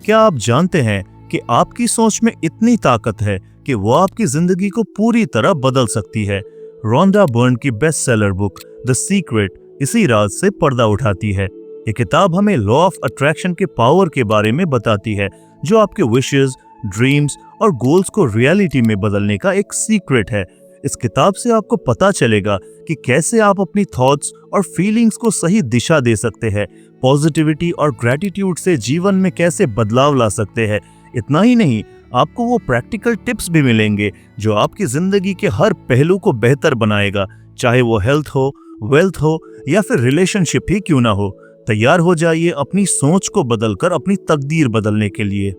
क्या आप जानते हैं कि आपकी सोच में इतनी ताकत है कि वो आपकी जिंदगी को पूरी तरह बदल सकती है। रोंडा बर्न की best seller book the secret इसी राज से पर्दा उठाती है। ये किताब हमें लॉ ऑफ अट्रैक्शन के पावर के बारे में बताती है, जो आपके विशेस, ड्रीम्स और गोल्स को रियलिटी में बदलने का एक सीक्रेट है। इस किताब से आपको पता चलेगा कि कैसे आप अपनी थॉट्स और फीलिंग्स को सही दिशा दे सकते हैं, पॉजिटिविटी और ग्रेटिट्यूड से जीवन में कैसे बदलाव ला सकते हैं। इतना ही नहीं, आपको वो प्रैक्टिकल टिप्स भी मिलेंगे जो आपकी जिंदगी के हर पहलू को बेहतर बनाएगा, चाहे वो हेल्थ हो, वेल्थ हो या फिर रिलेशनशिप ही क्यों ना हो। तैयार हो जाइए अपनी सोच को बदलकर अपनी तकदीर बदलने के लिए।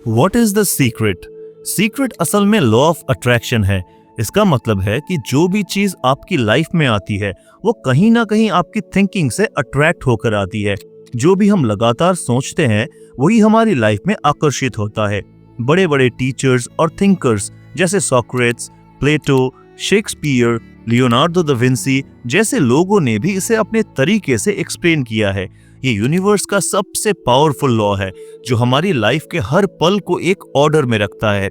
What is the secret? Secret असल में लॉ ऑफ अट्रैक्शन है। इसका मतलब है कि जो भी चीज आपकी लाइफ में आती है वो कहीं ना कहीं आपकी थिंकिंग से अट्रैक्ट होकर आती है। जो भी हम लगातार सोचते हैं वही हमारी लाइफ में आकर्षित होता है। बड़े बड़े टीचर्स और थिंकर्स जैसे सोक्रेट्स, प्लेटो, शेक्सपियर, लियोनार्डो दा विंसी जैसे लोगों ने भी इसे अपने तरीके से एक्सप्लेन किया है। ये यूनिवर्स का सबसे पावरफुल लॉ है जो हमारी लाइफ के हर पल को एक ऑर्डर में रखता है।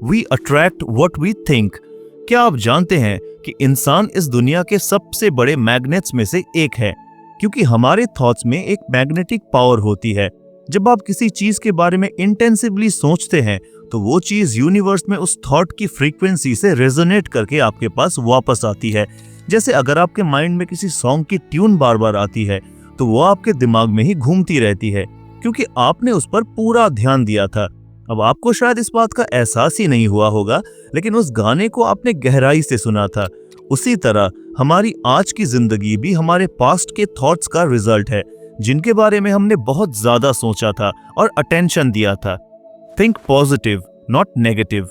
We attract what we think. क्या आप जानते हैं कि इंसान इस दुनिया के सबसे बड़े मैग्नेट्स में से एक है, क्योंकि हमारे थॉट्स में एक मैग्नेटिक पावर होती है। जब आप किसी चीज के बारे में इंटेंसिवली सोचते हैं तो वो चीज यूनिवर्स में उस थॉट की फ्रीक्वेंसी से रेजोनेट करके आपके पास वापस आती है। जैसे अगर आपके माइंड में किसी सॉन्ग की ट्यून बार बार आती है तो वो आपके दिमाग में ही घूमती रहती है, क्योंकि आपने उस पर पूरा ध्यान दिया था। अब आपको शायद इस बात का एहसास ही नहीं हुआ होगा, लेकिन उस गाने को आपने गहराई से सुना था। उसी तरह हमारी आज की जिंदगी भी हमारे पास्ट के थॉट्स का रिजल्ट है, जिनके बारे में हमने बहुत ज्यादा सोचा था और अटेंशन दिया था। Think positive, not negative.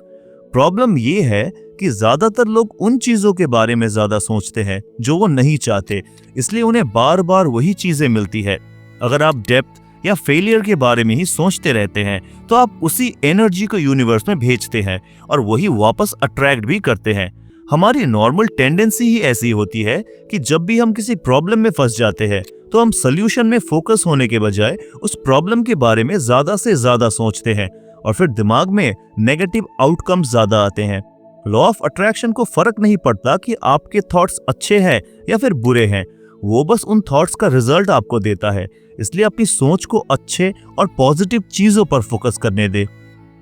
Problem ये है कि ज्यादातर लोग उन चीजों के बारे में ज्यादा सोचते हैं जो वो नहीं चाहते, इसलिए उन्हें बार बार वही चीजें मिलती है। अगर आप डेप्थ या फेलियर के बारे में ही सोचते रहते हैं तो आप उसी एनर्जी को यूनिवर्स में भेजते हैं और वही वापस अट्रैक्ट भी करते हैं। हमारी नॉर्मल टेंडेंसी ही ऐसी होती है कि जब भी हम किसी प्रॉब्लम में फंस जाते हैं तो हम सॉल्यूशन में फोकस होने के बजाय उस प्रॉब्लम के बारे में ज्यादा से ज्यादा सोचते हैं और फिर दिमाग में नेगेटिव आउटकम्स ज्यादा आते हैं। लॉ ऑफ अट्रैक्शन को फर्क नहीं पड़ता कि आपके थॉट्स अच्छे हैं या फिर बुरे हैं, वो बस उन थॉट्स का रिजल्ट आपको देता है। इसलिए अपनी सोच को अच्छे और पॉजिटिव चीजों पर फोकस करने दे।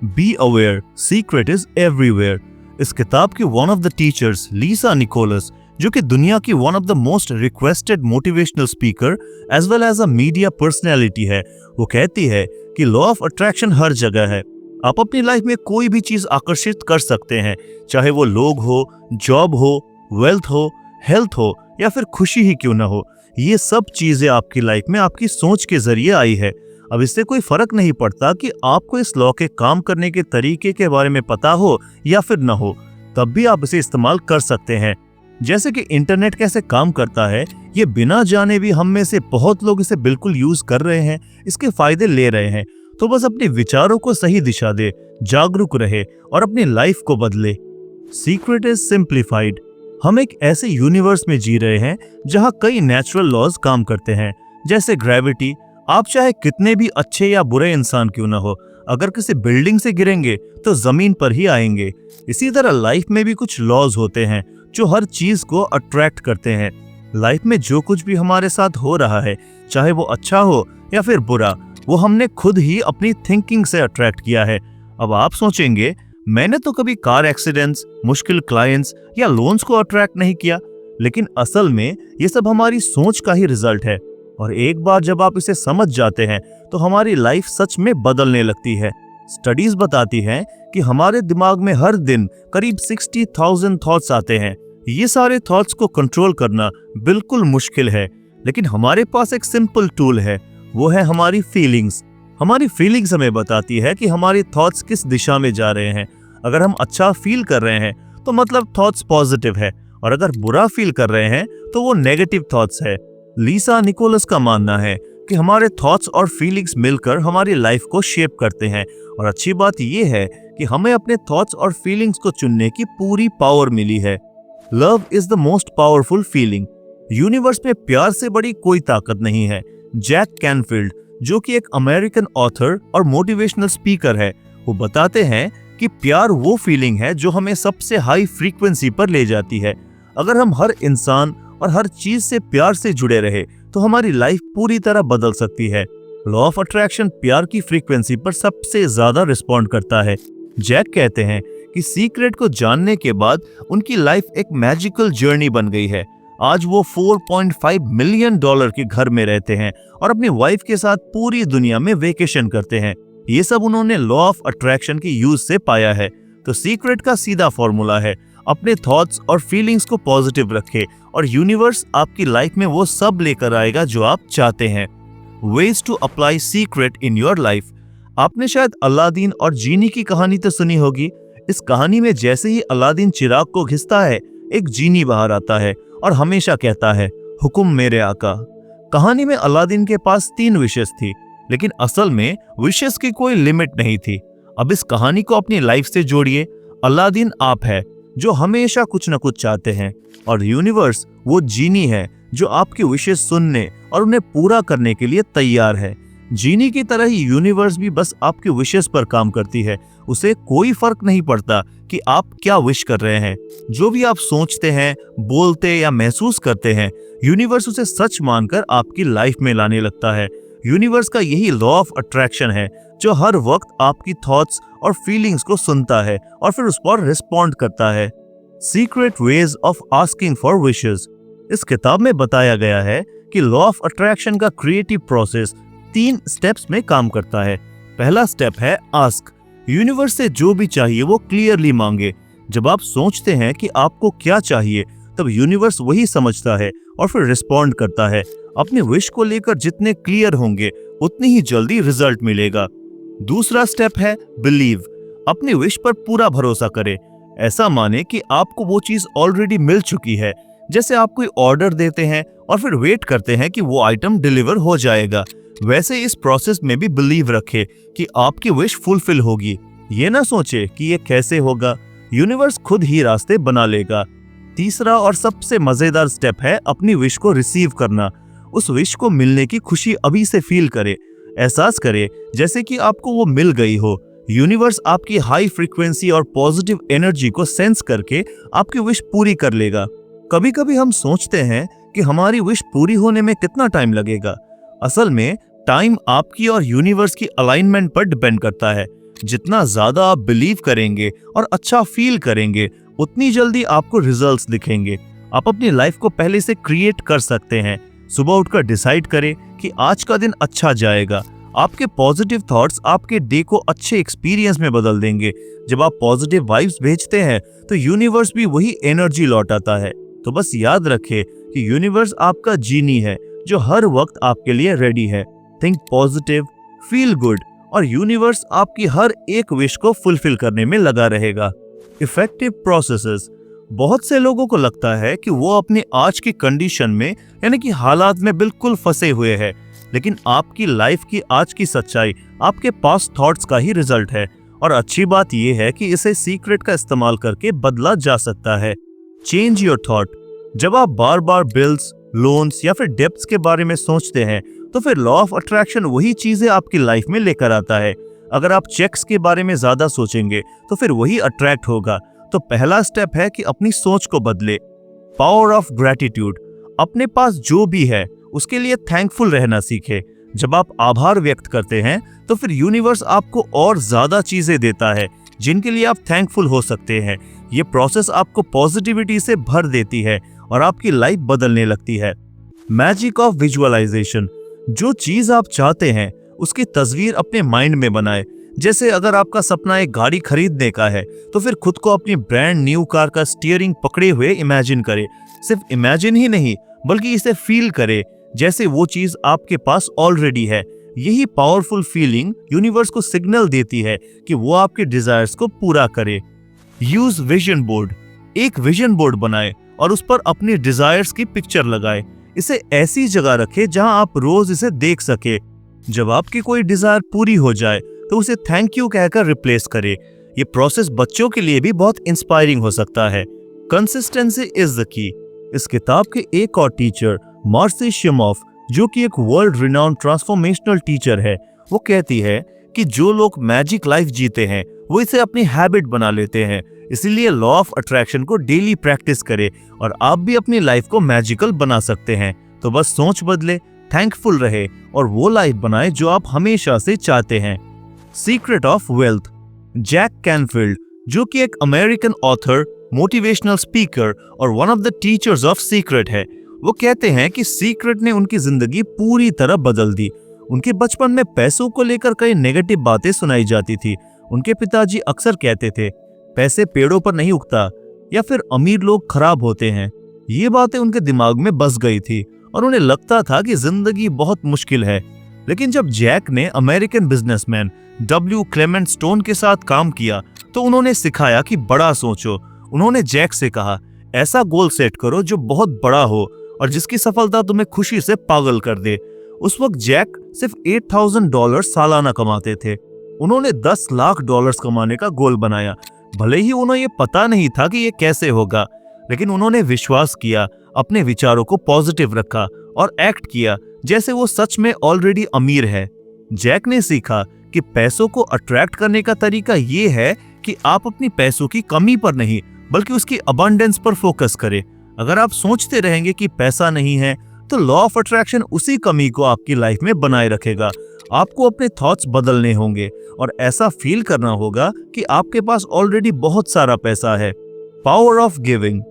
Be aware, secret is everywhere. इस किताब की one of the teachers Lisa Nicholas, जो कि दुनिया की one of the most requested motivational speaker as well as a media personality है, वो कहती है कि लॉ ऑफ अट्रैक्शन हर जगह है। आप अपनी लाइफ में कोई भी चीज आकर्षित कर सकते हैं, चाहे वो लोग हो, जॉब हो, वेल्थ हो, हेल्थ हो या फिर खुशी ही क्यों ना हो। ये सब चीजें आपकी लाइफ में आपकी सोच के जरिए आई है। अब इससे कोई फर्क नहीं पड़ता कि आपको इस लॉ के काम करने के तरीके के बारे में पता हो या फिर न हो, तब भी आप इसे इस्तेमाल कर सकते हैं। जैसे कि इंटरनेट कैसे काम करता है, ये बिना जाने भी हम में से बहुत लोग इसे बिल्कुल यूज कर रहे हैं, इसके फायदे ले रहे हैं। तो बस अपने विचारों को सही दिशा दे, जागरूक रहे और अपनी लाइफ को बदले। Secret is simplified. हम एक ऐसे यूनिवर्स में जी रहे हैं जहां कई नेचुरल लॉज काम करते हैं, जैसे ग्रेविटी। आप चाहे कितने भी अच्छे या बुरे इंसान क्यों ना हो, अगर किसी बिल्डिंग से गिरेंगे तो जमीन पर ही आएंगे। इसी तरह लाइफ में भी कुछ लॉज होते हैं जो हर चीज को अट्रैक्ट करते हैं। लाइफ में जो कुछ भी हमारे साथ हो रहा है, चाहे वो अच्छा हो या फिर बुरा, वो हमने खुद ही अपनी थिंकिंग से अट्रैक्ट किया है। अब आप सोचेंगे, मैंने तो कभी कार एक्सीडेंट्स, मुश्किल क्लाइंट्स या लोन्स को अट्रैक्ट नहीं किया, लेकिन असल में ये सब हमारी सोच का ही रिजल्ट है। और एक बार जब आप इसे समझ जाते हैं तो हमारी लाइफ सच में बदलने लगती है। स्टडीज बताती हैं कि हमारे दिमाग में हर दिन करीब 60,000 थॉट्स आते हैं। ये सारे थॉट्स को कंट्रोल करना बिल्कुल मुश्किल है, लेकिन हमारे पास एक सिंपल टूल है, वो है हमारी फीलिंग्स। हमारी फीलिंग्स हमें बताती है कि हमारी थॉट्स किस दिशा में जा रहे हैं। अगर हम अच्छा फील कर रहे हैं तो मतलब थॉट्स पॉजिटिव है, और अगर बुरा फील कर रहे हैं तो वो नेगेटिव थॉट्स है। लीसा निकोलस का मानना है कि हमारे थॉट्स और फीलिंग्स मिलकर हमारी लाइफ को शेप करते हैं, और अच्छी बात यह है कि हमें अपने थॉट्स और फीलिंग्स को चुनने की पूरी पावर मिली है। Love is the most powerful feeling. Universe में प्यार से बड़ी कोई ताकत नहीं है। जैक कैनफील्ड, जो कि एक अमेरिकन ऑथर और मोटिवेशनल स्पीकर है। वो बताते हैं कि प्यार वो फीलिंग है जो हमें सबसे हाई फ्रीक्वेंसी पर ले जाती है। अगर हम हर इंसान और हर चीज से प्यार से जुड़े रहे तो हमारी लाइफ पूरी तरह बदल सकती है। लॉ ऑफ अट्रैक्शन प्यार की फ्रीक्वेंसी पर सबसे ज्यादा रिस्पॉन्ड करता है। जैक कहते हैं कि सीक्रेट को जानने के बाद उनकी लाइफ एक मैजिकल जर्नी बन गई है। आज वो $4.5 मिलियन के घर में रहते हैं और अपनी वाइफ के साथ पूरी दुनिया में वेकेशन करते हैं। ये सब उन्होंने लॉ ऑफ अट्रैक्शन के यूज से पाया है। तो सीक्रेट का सीधा फॉर्मूला है, अपने थॉट्स और फीलिंग्स को पॉजिटिव रखें और यूनिवर्स आपकी लाइफ में वो सब लेकर आएगा जो आप चाहते हैं। Ways to apply secret in your life. आपने शायद अलादीन और जीनी की कहानी तो सुनी होगी। इस कहानी में जैसे ही अलादीन चिराग को घिसता है, एक जीनी बाहर आता है और हमेशा कहता है, हुक्म मेरे आका। कहानी में अलादीन के पास 3 विशेस थी, लेकिन असल में विशेस की कोई लिमिट नहीं थी। अब इस कहानी को अपनी लाइफ से जोड़िए। अलादीन आप है जो हमेशा कुछ न कुछ चाहते हैं और यूनिवर्स वो जीनी है जो आपकी विशेस सुनने और उन्हें पूरा करने के लिए तैयार है। जीनी की तरह ही यूनिवर्स भी बस आपकी विशेस पर काम करती है। उसे कोई फर्क नहीं पड़ता कि आप क्या विश कर रहे हैं। जो भी आप सोचते हैं, बोलते या महसूस करते हैं, यूनिवर्स उसे सच मानकर आपकी लाइफ में लाने लगता है। यूनिवर्स का यही लॉ ऑफ अट्रैक्शन है जो हर वक्त आपकी थॉट्स और फीलिंग्स को सुनता है और फिर उस पर रिस्पॉन्ड करता है। Secret ways of asking for wishes. इस किताब में बताया गया है कि लॉ ऑफ अट्रैक्शन का क्रिएटिव प्रोसेस 3 स्टेप्स में काम करता है। पहला स्टेप है आस्क। यूनिवर्स से जो भी चाहिए वो क्लियरली मांगे। जब आप सोचते हैं कि आपको क्या चाहिए, तब यूनिवर्स वही समझता है और फिर रिस्पॉन्ड करता है। अपने विश को लेकर जितने क्लियर होंगे उतनी ही जल्दी रिजल्ट मिलेगा। दूसरा स्टेप है बिलीव। अपनी विश पर पूरा भरोसा करें। ऐसा माने कि आपको वो चीज ऑलरेडी मिल चुकी है। जैसे आप कोई ऑर्डर देते हैं और फिर वेट करते हैं कि वो आइटम डिलीवर हो जाएगा, वैसे इस प्रोसेस में भी बिलीव रखें कि आपकी विश फुलफिल होगी। ये ना सोचे कि ये कैसे होगा, यूनिवर्स खुद ही रास्ते बना लेगा। तीसरा और सबसे मजेदार स्टेप है अपनी विश को रिसीव करना। उस विश को मिलने की खुशी अभी से फील करे। एहसास करे जैसे कि आपको वो मिल गई हो। यूनिवर्स आपकी हाई फ्रीक्वेंसी और पॉजिटिव एनर्जी को सेंस करके आपकी विश पूरी कर लेगा। कभी कभी हम सोचते हैं कि हमारी विश पूरी होने में कितना टाइम लगेगा। असल में टाइम आपकी और यूनिवर्स की अलाइनमेंट पर डिपेंड करता है। जितना ज्यादा आप बिलीव करेंगे और अच्छा फील करेंगे, उतनी जल्दी आपको रिजल्ट्स दिखेंगे। आप अपनी लाइफ को पहले से क्रिएट कर सकते हैं। सुबह उठकर डिसाइड करें कि आज का दिन अच्छा जाएगा। आपके पॉजिटिव थॉट्स आपके डे को अच्छे एक्सपीरियंस में बदल देंगे। जब आप पॉजिटिव वाइब्स भेजते हैं तो यूनिवर्स भी वही एनर्जी लौटाता है। तो बस याद रखें कि यूनिवर्स आपका जीनी है जो हर वक्त आपके लिए रेडी है। थिंक पॉजिटिव, फील गुड और यूनिवर्स आपकी हर एक विश को फुलफिल करने में लगा रहेगा। Effective processes. बहुत से लोगों को लगता है कि वो अपने आज की कंडीशन में यानी कि हालात में बिल्कुल फंसे हुए हैं, लेकिन आपकी लाइफ की आज की सच्चाई आपके पास्ट थॉट्स का ही रिजल्ट है। और अच्छी बात यह है कि इसे सीक्रेट का इस्तेमाल करके बदला जा सकता है। Change your thought. जब आप बार बार बिल्स, लोन्स या फिर डेब्ट्स के बारे में सोचते हैं तो फिर लॉ ऑफ अट्रैक्शन वही चीजें आपकी लाइफ में लेकर आता है। अगर आप चेक्स के बारे में ज्यादा सोचेंगे तो फिर वही अट्रैक्ट होगा। तो पहला स्टेप है कि अपनी सोच को बदले। Power of gratitude. अपने पास जो भी है उसके लिए थैंकफुल रहना सीखे। जब आप आभार व्यक्त करते हैं तो फिर यूनिवर्स आपको और ज्यादा चीजें देता है जिनके लिए आप थैंकफुल हो सकते हैं। ये प्रोसेस आपको पॉजिटिविटी से भर देती है और आपकी लाइफ बदलने लगती है। Magic of visualisation. जो चीज आप चाहते हैं उसकी तस्वीर अपने माइंड में बनाए। जैसे अगर आपका सपना एक गाड़ी खरीदने का है तो फिर खुद को अपनी ब्रांड न्यू कार का स्टीयरिंग पकड़े हुए इमेजिन करे। सिर्फ इमेजिन ही नहीं बल्कि इसे फील करे जैसे वो चीज आपके पास ऑलरेडी है। यही पावरफुल फीलिंग यूनिवर्स को सिग्नल देती है कि वो आपके डिजायर्स को पूरा करे। Use vision board. एक विजन बोर्ड बनाए और उस पर अपने डिजायर्स की पिक्चर लगाए। इसे ऐसी जगह रखे जहां आप रोज इसे देख सके। जब आपकी कोई डिजायर पूरी हो जाए तो उसे थैंक यू कहकर रिप्लेस करे। ये प्रोसेस बच्चों के लिए भी बहुत इंस्पायरिंग हो सकता है। Consistency is the key. इस किताब के एक और टीचर मार्सी शिमोफ जो कि एक वर्ल्ड रिनाउंड ट्रांसफॉर्मेशनल टीचर है, वो कहती है कि जो लोग मैजिक लाइफ जीते हैं वो इसे अपनी हैबिट बना लेते हैं। इसीलिए लॉ ऑफ अट्रैक्शन को डेली प्रैक्टिस करें और आप भी अपनी लाइफ को मैजिकल बना सकते हैं। तो बस सोच बदले, थैंकफुल रहे और वो लाइफ बनाए जो आप हमेशा से चाहते हैं। Secret of wealth. Jack Canfield, जो कि एक अमेरिकन ऑथर, मोटिवेशनल स्पीकर और one of the teachers of secret है, वो कहते हैं कि सीक्रेट ने उनकी जिंदगी पूरी तरह बदल दी। उनके बचपन में पैसों को लेकर कई नेगेटिव बातें सुनाई जाती थी। उनके पिताजी अक्सर कहते थे, पैसे पेड़ों पर नहीं उगता, या फिर अमीर लोग खराब होते हैं। ये बातें उनके दिमाग में बस गई थी और उन्हें लगता था कि जिंदगी बहुत मुश्किल है। लेकिन जब जैक ने American businessman W Clement stone के साथ काम किया तो उन्होंने सिखाया कि बड़ा सोचो। उन्होंने जैक से कहा, ऐसा गोल सेट करो जो बहुत बड़ा हो और जिसकी सफलता तुम्हें खुशी से पागल कर दे। उस वक्त जैक सिर्फ $8,000 सालाना कमाते थे। उन्होंने $10 लाख कमाने का गोल बनाया। भले ही उन्हें ये पता नहीं था कि ये कैसे होगा, लेकिन उन्होंने विश्वास किया, अपने विचारों को पॉजिटिव रखा और एक्ट किया जैसे वो सच में ऑलरेडी अमीर है। जैक ने सीखा कि पैसों को अट्रैक्ट करने का तरीका ये है कि आप अपनी पैसों की कमी पर नहीं बल्कि उसकी अबंडेंस पर फोकस करें। अगर आप सोचते रहेंगे कि पैसा नहीं है तो लॉ ऑफ अट्रैक्शन उसी कमी को आपकी लाइफ में बनाए रखेगा। आपको अपने थॉट्स बदलने होंगे और ऐसा फील करना होगा कि आपके पास ऑलरेडी बहुत सारा पैसा है। Power of giving.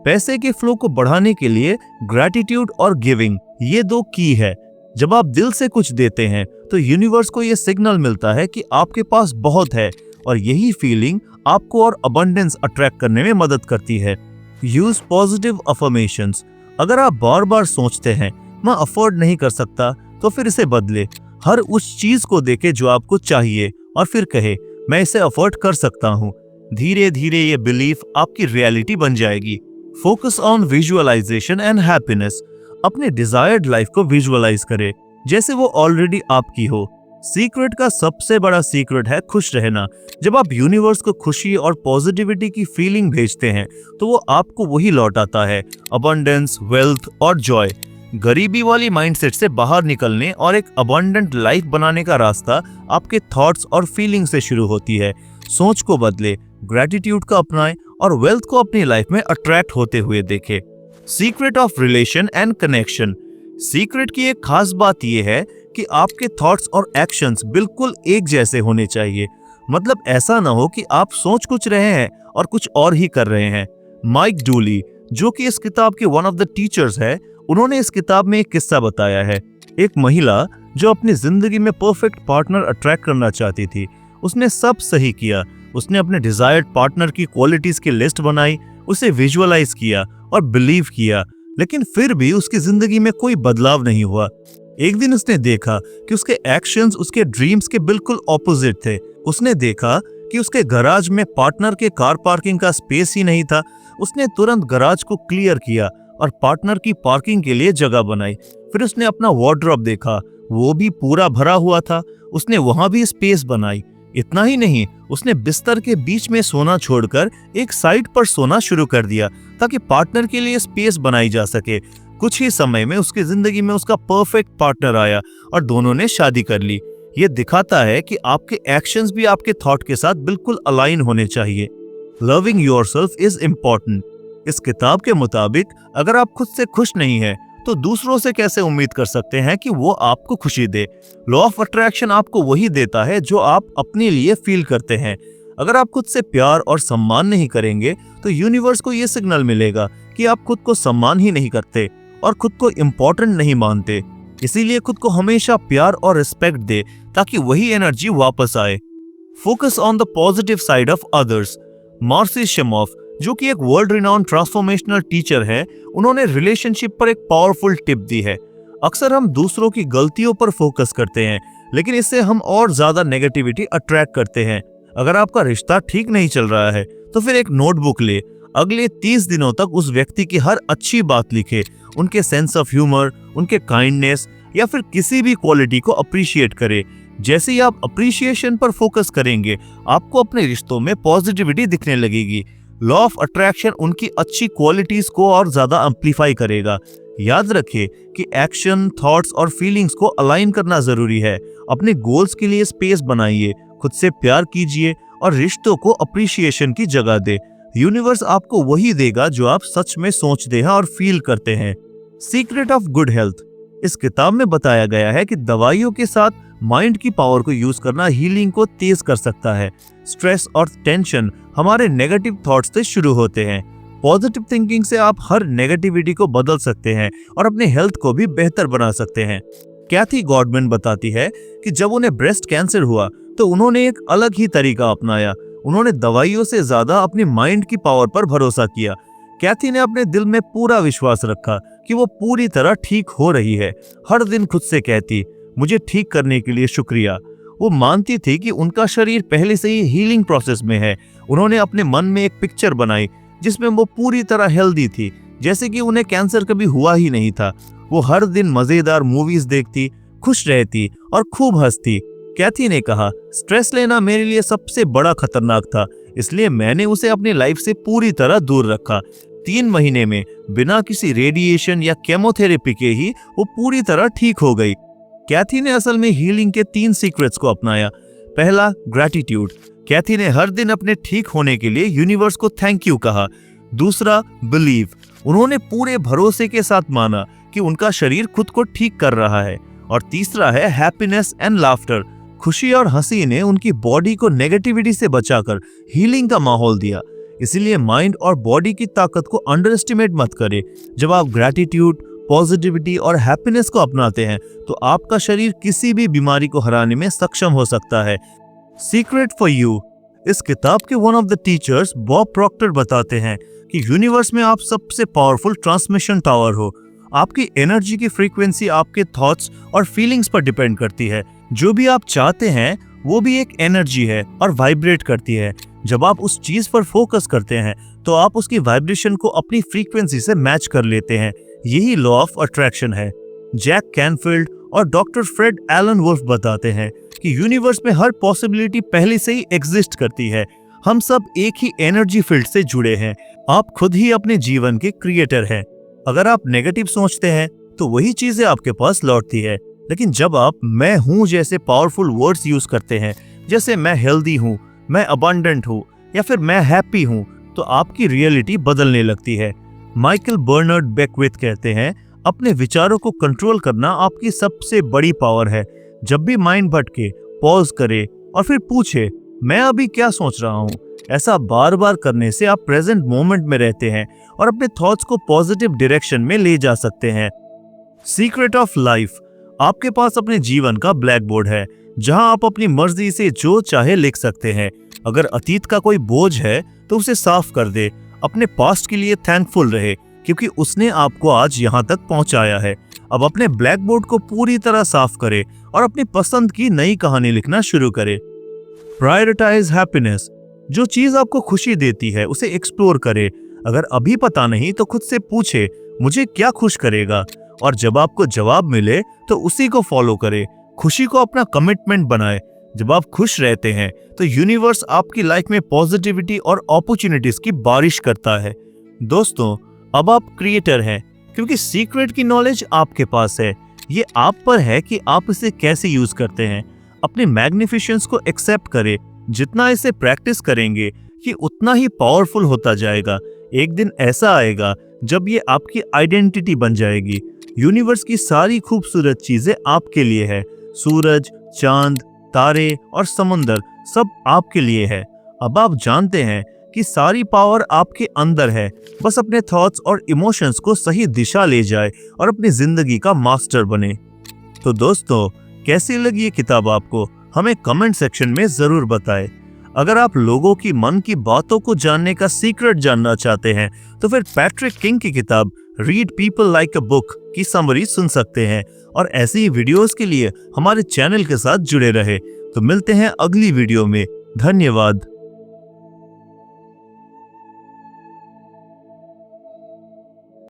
पैसे के फ्लो को बढ़ाने के लिए ग्रैटिट्यूड और गिविंग, ये दो की है। जब आप दिल से कुछ देते हैं तो यूनिवर्स को ये सिग्नल मिलता है कि आपके पास बहुत है और यही फीलिंग आपको और अबंडेंस अट्रैक्ट करने में मदद करती है। Use positive affirmations. अगर आप बार बार सोचते हैं मैं अफोर्ड नहीं कर सकता, तो फिर इसे बदले। हर उस चीज को देखे जो आपको चाहिए और फिर कहे मैं इसे अफोर्ड कर सकता हूँ। धीरे धीरे ये बिलीफ आपकी रियलिटी बन जाएगी। Focus on visualisation and happiness. अपने डिजायर्ड लाइफ को विजुअलाइज करें जैसे वो ऑलरेडी आपकी हो। सीक्रेट का सबसे बड़ा सीक्रेट है खुश रहना। जब आप यूनिवर्स को खुशी और पॉजिटिविटी की फीलिंग भेजते हैं तो वो आपको वही लौटाता है, अबंडेंस, वेल्थ और जॉय। गरीबी वाली माइंडसेट से बाहर निकलने और एक अबंडेंट लाइफ बनाने का रास्ता आपके थॉट्स और फीलिंग से शुरू होती है। सोच को बदले, ग्रैटिट्यूड का अपनाएं और वेल्थ को अपनी लाइफ में अट्रैक्ट होते हुए देखें। Secret of relation and connection. Secret की एक खास बात यह है कि आपके थॉट्स और एक्शंस बिल्कुल एक जैसे होने चाहिए। मतलब ऐसा ना हो कि आप सोच कुछ रहे हैं और कुछ और ही कर रहे हैं। माइक डूली, जो कि इस किताब के वन ऑफ द टीचर्स है, उन्होंने इस किताब में एक किस्सा बताया है। एक महिला जो अपनी जिंदगी में परफेक्ट पार्टनर अट्रैक्ट करना चाहती थी, उसने सब सही किया। उसने अपने डिजायर्ड पार्टनर की क्वालिटीज की लिस्ट बनाई, उसे विजुअलाइज किया और बिलीव किया, लेकिन फिर भी उसकी जिंदगी में कोई बदलाव नहीं हुआ। एक दिन उसने देखा कि उसके एक्शंस उसके ड्रीम्स के बिल्कुल ऑपोजिट थे। उसने देखा कि उसके गराज में पार्टनर के कार पार्किंग का स्पेस ही नहीं था। उसने तुरंत गराज को क्लियर किया और पार्टनर की पार्किंग के लिए जगह बनाई। फिर उसने अपना वार्डरोब देखा, वो भी पूरा भरा हुआ था। उसने वहां भी स्पेस बनाई। इतना ही नहीं, उसने बिस्तर के बीच में सोना छोड़कर एक साइड पर सोना शुरू कर दिया ताकि पार्टनर के लिए स्पेस बनाई जा सके। कुछ ही समय में उसकी जिंदगी में उसका परफेक्ट पार्टनर आया और दोनों ने शादी कर ली। ये दिखाता है कि आपके एक्शंस भी आपके थॉट के साथ बिल्कुल अलाइन होने चाहिए। Loving yourself is important. इस किताब के मुताबिक अगर आप खुद से खुश नहीं हैं तो दूसरों से कैसे उम्मीद कर सकते हैं कि वो आपको खुशी दे। लॉ ऑफ अट्रैक्शन आपको वही देता है जो आप अपने लिए फील करते हैं। अगर आप खुद से प्यार और सम्मान नहीं करेंगे तो यूनिवर्स को ये सिग्नल मिलेगा कि आप खुद को सम्मान ही नहीं करते और खुद को इम्पोर्टेंट नहीं मानते। इसीलिए खुद को हमेशा प्यार और रिस्पेक्ट दे ताकि वही एनर्जी वापस आए। Focus on the positive side of others. Marci Shimoff, जो कि एक वर्ल्ड रिनाउंड ट्रांसफॉर्मेशनल टीचर है, उन्होंने रिलेशनशिप पर एक पावरफुल टिप दी है। अक्सर हम दूसरों की गलतियों पर फोकस करते हैं, लेकिन इससे हम और ज्यादा नेगेटिविटी अट्रैक्ट करते हैं। अगर आपका रिश्ता ठीक नहीं चल रहा है तो फिर एक नोटबुक ले, अगले 30 दिनों तक उस व्यक्ति की हर अच्छी बात लिखे, उनके सेंस ऑफ ह्यूमर, उनके काइंडनेस या फिर किसी भी क्वालिटी को अप्रिशिएट करें। जैसे ही आप अप्रिशिएशन पर फोकस करेंगे, आपको अपने रिश्तों में पॉजिटिविटी दिखने लगेगी। लॉ ऑफ अट्रैक्शन उनकी अच्छी क्वालिटीज को और ज्यादा एम्प्लीफाई करेगा। याद रखें कि एक्शन, थॉट्स और फीलिंग्स को अलाइन करना जरूरी है। अपने गोल्स के लिए स्पेस बनाइए, खुद से प्यार कीजिए और रिश्तों को अप्रिसिएशन की जगह दे। यूनिवर्स आपको वही देगा जो आप सच में सोचते हैं और फील करते हैं। Secret of good health. इस किताब में बताया गया है कि दवाइयों के साथ माइंड की पावर को यूज करना हीलिंग को तेज कर सकता है। स्ट्रेस और टेंशन हमारे नेगेटिव थॉट्स से शुरू होते हैं। पॉजिटिव थिंकिंग से आप हर नेगेटिविटी को बदल सकते हैं और अपने हेल्थ को भी बेहतर बना सकते हैं। कैथी गॉडमैन बताती है कि जब उन्हें ब्रेस्ट कैंसर हुआ तो उन्होंने एक अलग ही तरीका अपनाया। उन्होंने दवाइयों से ज्यादा अपनी माइंड की पावर पर भरोसा किया। कैथी ने अपने दिल में पूरा विश्वास रखा कि वो पूरी तरह ठीक हो रही है। हर दिन खुद से कहती, मुझे ठीक करने के लिए शुक्रिया। वो मानती थी कि उनका शरीर पहले से ही हीलिंग प्रोसेस में है। उन्होंने अपने मन में एक पिक्चर बनाई जिसमें वो पूरी तरह हेल्दी थी, जैसे कि उन्हें कैंसर कभी हुआ ही नहीं था। वो हर दिन मजेदार मूवीज देखती, खुश रहती और खूब हंसती। कैथी ने कहा, स्ट्रेस लेना मेरे लिए सबसे बड़ा खतरनाक था, इसलिए मैंने उसे अपनी लाइफ से पूरी तरह दूर रखा। 3 महीने में बिना किसी रेडिएशन या केमोथेरेपी के ही वो पूरी तरह ठीक हो गई। कैथी ने असल में हीलिंग के 3 सीक्रेट्स को अपनाया। पहला, ग्रैटिट्यूड। कैथी ने हर दिन अपने ठीक होने के लिए यूनिवर्स को थैंक यू कहा। दूसरा, बिलीव। उन्होंने पूरे भरोसे के साथ माना कि उनका शरीर खुद को ठीक कर रहा है। और तीसरा है हैप्पीनेस एंड लाफ्टर। खुशी और हंसी ने उनकी बॉडी को नेगेटिविटी से बचाकर हीलिंग का माहौल दिया। इसीलिए माइंड और बॉडी की ताकत को अंडर एस्टिमेट मत करें। जब आप ग्रैटिट्यूड, पॉजिटिविटी और हैप्पीनेस को अपनाते हैं तो आपका शरीर किसी भी बीमारी को हराने में सक्षम हो सकता है। Secret for you. इस किताब के one of the teachers Bob Procter बताते हैं कि यूनिवर्स में आप सबसे पावरफुल ट्रांसमिशन टावर हो। आपकी एनर्जी की फ्रीक्वेंसी आपके थॉट्स और फीलिंग्स पर डिपेंड करती है। जो भी आप चाहते हैं वो भी एक एनर्जी है और वाइब्रेट करती है। जब आप उस चीज पर फोकस करते हैं तो आप उसकी वाइब्रेशन को अपनी फ्रीक्वेंसी से मैच कर लेते हैं। यही लॉ ऑफ अट्रैक्शन है। जैक कैनफील्ड और डॉक्टर फ्रेड एलन वुल्फ बताते हैं कि यूनिवर्स में हर पॉसिबिलिटी पहले से ही एग्जिस्ट करती है। हम सब एक ही एनर्जी फील्ड से जुड़े हैं। आप खुद ही अपने जीवन के क्रिएटर हैं। अगर आप नेगेटिव सोचते हैं तो वही चीजें आपके पास लौटती है। लेकिन जब आप मैं हूं जैसे पावरफुल वर्ड्स यूज करते हैं, जैसे मैं हेल्दी हूं, मैं अबंडेंट हूं या फिर मैं हैप्पी हूं, तो आपकी रियलिटी बदलने लगती है। माइकल बर्नर्ड बेकविथ कहते हैं, अपने विचारों को कंट्रोल करना आपकी सबसे बड़ी पावर है। जब भी माइंड भटके, पॉज करे और फिर पूछे, मैं अभी क्या सोच रहा हूँ। ऐसा बार बार करने से आप प्रेजेंट मोमेंट में रहते हैं और अपने थॉट्स को पॉजिटिव डायरेक्शन में ले जा सकते हैं। Secret of life. आपके पास अपने जीवन का ब्लैक बोर्ड है जहां आप अपनी मर्जी से जो चाहे लिख सकते हैं। अगर अतीत का कोई बोझ है तो उसे साफ कर दे। अपने पास्ट के लिए थैंकफुल रहे क्योंकि उसने आपको आज यहां तक पहुंचाया है। अब अपने ब्लैक बोर्ड को पूरी तरह साफ करें और अपनी पसंद की नई कहानी लिखना शुरू करें। Prioritise happiness. जो चीज आपको खुशी देती है उसे एक्सप्लोर करें। अगर अभी पता नहीं तो खुद से पूछे, मुझे क्या खुश करेगा, और जब आपको जवाब मिले तो उसी को फॉलो करें। खुशी को अपना कमिटमेंट बनाए। जब आप खुश रहते हैं तो यूनिवर्स आपकी लाइफ में पॉजिटिविटी और अपॉर्चुनिटीज की बारिश करता है। दोस्तों, अब आप क्रिएटर हैं क्योंकि सीक्रेट की नॉलेज आपके पास है। ये आप पर है कि आप इसे कैसे यूज करते हैं। अपने मैग्निफिशेंस को एक्सेप्ट करें। जितना इसे प्रैक्टिस करेंगे कि उतना ही पावरफुल होता जाएगा। एक दिन ऐसा आएगा जब ये आपकी आइडेंटिटी बन जाएगी। यूनिवर्स की सारी खूबसूरत चीजें आपके लिए है। सूरज, चांद, तारे और समंदर सब आपके लिए है। अब आप जानते हैं कि सारी पावर आपके अंदर है। बस अपने थॉट्स और इमोशंस को सही दिशा ले जाए और अपनी जिंदगी का मास्टर बने। तो दोस्तों, कैसी लगी ये किताब आपको? हमें कमेंट सेक्शन में जरूर बताएं। अगर आप लोगों की मन की बातों को जानने का सीक्रेट जानना चाहते हैं तो फिर पैट्रिक किंग की किताब read people like a book की समरी सुन सकते हैं। और ऐसी ही वीडियोस के लिए हमारे चैनल के साथ जुड़े रहे। तो मिलते हैं अगली वीडियो में। धन्यवाद।